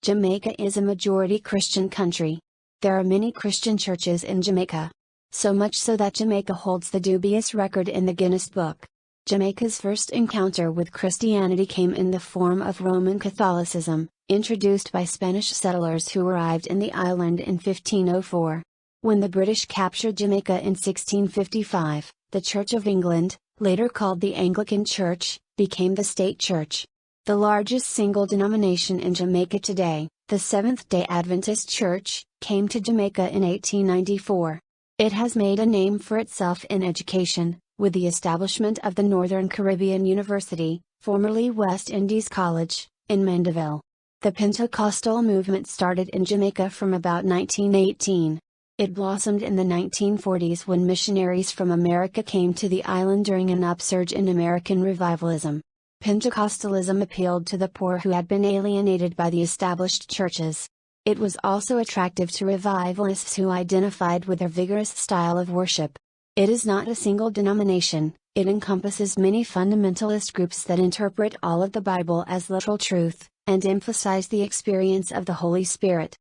Jamaica is a majority Christian country. There are many Christian churches in Jamaica. So much so that Jamaica holds the dubious record in the Guinness Book. Jamaica's first encounter with Christianity came in the form of Roman Catholicism, introduced by Spanish settlers who arrived in the island in 1504. When the British captured Jamaica in 1655, the Church of England, later called the Anglican Church, became the state church. The largest single denomination in Jamaica today, the Seventh-day Adventist Church, came to Jamaica in 1894. It has made a name for itself in education, with the establishment of the Northern Caribbean University, formerly West Indies College, in Mandeville. The Pentecostal movement started in Jamaica from about 1918. It blossomed in the 1940s when missionaries from America came to the island during an upsurge in American revivalism. Pentecostalism appealed to the poor who had been alienated by the established churches. It was also attractive to revivalists who identified with their vigorous style of worship. It is not a single denomination, it encompasses many fundamentalist groups that interpret all of the Bible as literal truth, and emphasize the experience of the Holy Spirit.